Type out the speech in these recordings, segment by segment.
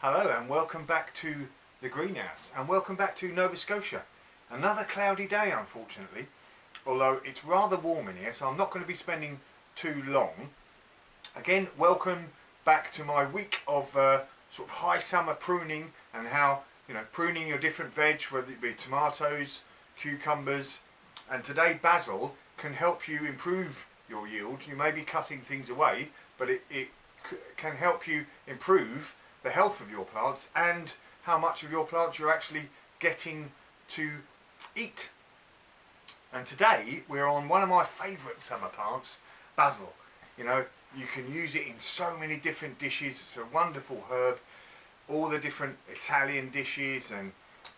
Hello and welcome back to the greenhouse and welcome back to Nova Scotia. Another cloudy day, unfortunately, although it's rather warm in here, so I'm not going to be spending too long. Again, welcome back to my week of sort of high summer pruning and how, pruning your different veg, whether it be tomatoes, cucumbers, and today basil can help you improve your yield. You may be cutting things away, but it can help you improve the health of your plants and how much of your plants you're actually getting to eat. And today we're on one of my favourite summer plants, basil. You can use it in so many different dishes. It's a wonderful herb, all the different Italian dishes, and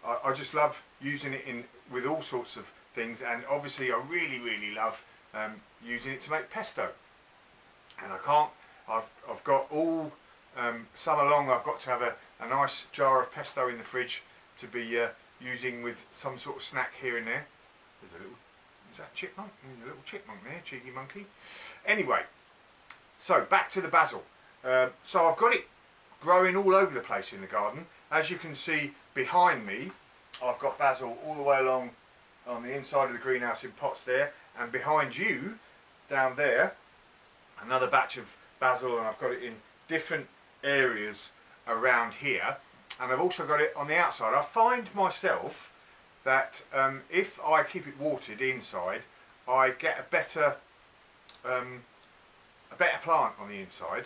I just love using it with all sorts of things. And obviously I really love using it to make pesto. And I've got all summer long I've got to have a nice jar of pesto in the fridge to be using with some sort of snack here and there. There's a little, is that chipmunk? There's a little chipmunk there, cheeky monkey. Anyway, so back to the basil. So I've got it growing all over the place in the garden. As you can see behind me, I've got basil all the way along on the inside of the greenhouse in pots there, and behind you, down there, another batch of basil, and I've got it in different areas around here, and I've also got it on the outside. I find myself that if I keep it watered inside, I get a better plant on the inside.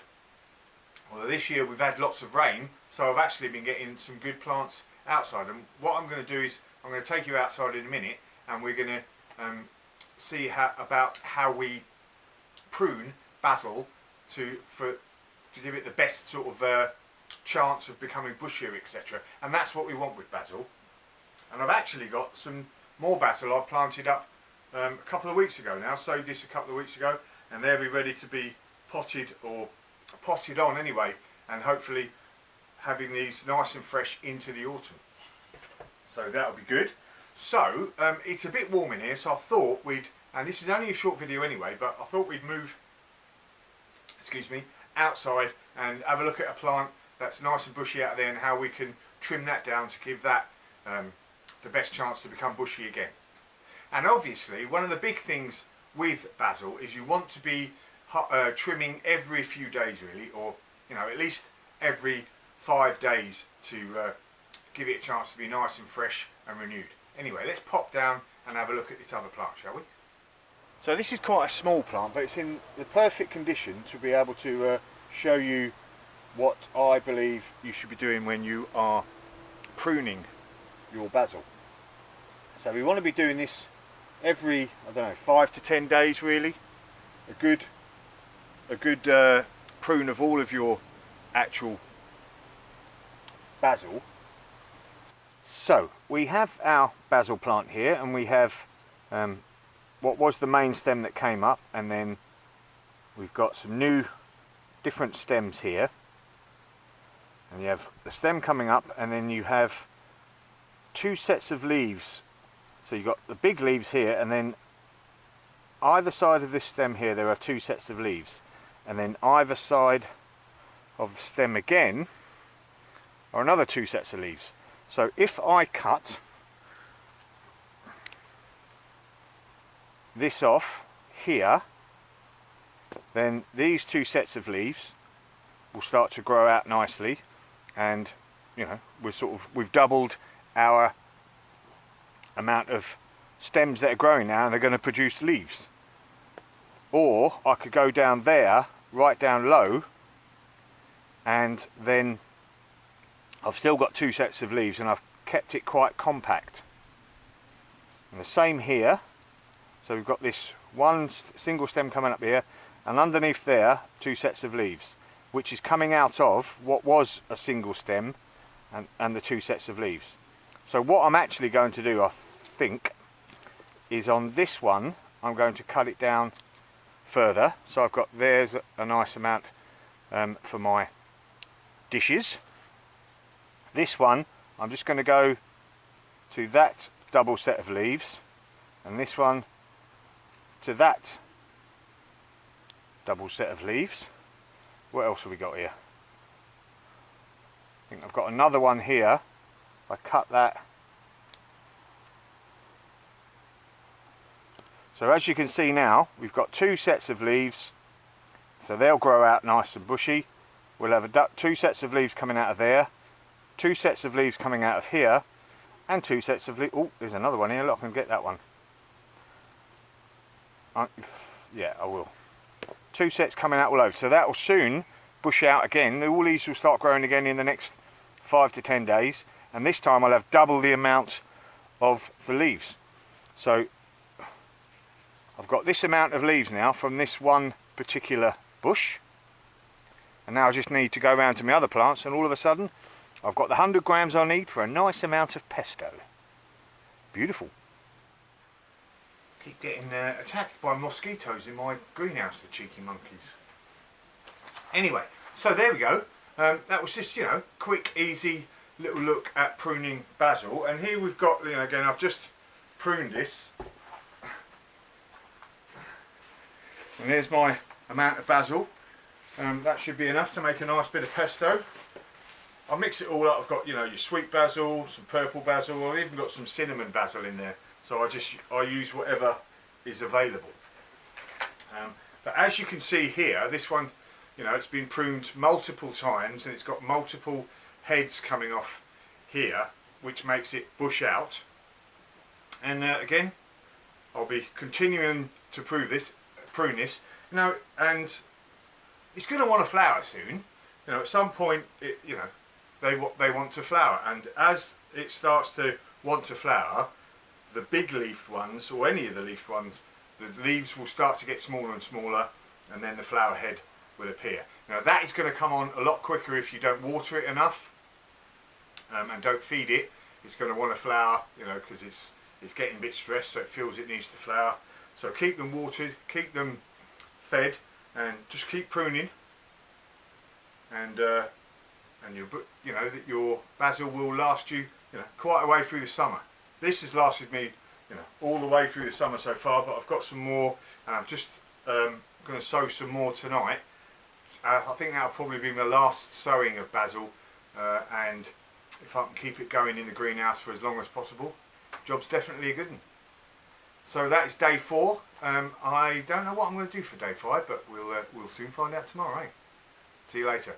Although this year we've had lots of rain, so I've actually been getting some good plants outside. And what I'm going to do is I'm going to take you outside in a minute, and we're going to see about how we prune basil to give it the best sort of chance of becoming bushier, etc. And that's what we want with basil. And I've actually got some more basil I've planted up a couple of weeks ago now. Sowed this a couple of weeks ago, and they'll be ready to be potted on anyway, and hopefully having these nice and fresh into the autumn. So that'll be good. So it's a bit warm in here, so I thought and this is only a short video anyway, but I thought we'd move, outside and have a look at a plant that's nice and bushy out there and how we can trim that down to give that the best chance to become bushy again. And obviously one of the big things with basil is you want to be trimming every few days really, or at least every 5 days to give it a chance to be nice and fresh and renewed. Anyway, let's pop down and have a look at this other plant, shall we? So this is quite a small plant, but it's in the perfect condition to be able to show you what I believe you should be doing when you are pruning your basil. So we want to be doing this every, 5 to 10 days really. A good prune of all of your actual basil. So we have our basil plant here, and we have what was the main stem that came up, and then we've got some new different stems here, and you have the stem coming up, and then you have two sets of leaves. So you've got the big leaves here, and then either side of this stem here there are two sets of leaves, and then either side of the stem again are another two sets of leaves. So if I cut this off here, then these two sets of leaves will start to grow out nicely, and we've doubled our amount of stems that are growing now, and they're going to produce leaves. Or I could go down there, right down low, and then I've still got two sets of leaves, and I've kept it quite compact. And the same here. So we've got this one single stem coming up here, and underneath there two sets of leaves, which is coming out of what was a single stem and the two sets of leaves. So what I'm actually going to do, I think, is on this one I'm going to cut it down further. So I've got, there's a nice amount for my dishes. This one I'm just going to go to that double set of leaves, and this one to that double set of leaves. What else have we got here? think I've got another one here. I cut that. So as you can see now, we've got 2 sets of leaves, so they'll grow out nice and bushy. We'll have 2 sets of leaves coming out of there, 2 sets of leaves coming out of here, and 2 sets of leaves. Oh, there's another one here. Look, I can get that one. Yeah, I will. 2 sets coming out all over. So that will soon bush out again. All these will start growing again in the next 5 to 10 days. And this time I'll have double the amount of the leaves. So I've got this amount of leaves now from this one particular bush. And now I just need to go around to my other plants, and all of a sudden I've got the 100 grams I need for a nice amount of pesto. Beautiful. Keep getting attacked by mosquitoes in my greenhouse, the cheeky monkeys. Anyway, so there we go. That was just, you know, quick, easy little look at pruning basil. And here we've got, you know, again, I've just pruned this. And there's my amount of basil. That should be enough to make a nice bit of pesto. I'll mix it all up. I've got, you know, your sweet basil, some purple basil. I've even got some cinnamon basil in there. So I use whatever is available. But as you can see here, this one, you know, it's been pruned multiple times, and it's got multiple heads coming off here, which makes it bush out. And again, I'll be continuing to prune this, you know, and it's going to want to flower soon. You know, at some point, you know, they want to flower, and as it starts to want to flower, the big leafed ones, or any of the leafed ones, the leaves will start to get smaller and smaller, and then the flower head will appear. Now that is going to come on a lot quicker if you don't water it enough and don't feed it. It's going to want to flower, you know, because it's getting a bit stressed, so it feels it needs to flower. So keep them watered, keep them fed, and just keep pruning, and you know that your basil will last you, you know, quite a way through the summer. This has lasted me, you know, all the way through the summer so far, but I've got some more, and I'm just going to sow some more tonight. I think that'll probably be my last sowing of basil, and if I can keep it going in the greenhouse for as long as possible, job's definitely a good one. So that is day 4. I don't know what I'm going to do for day 5, but we'll soon find out tomorrow, eh? See you later.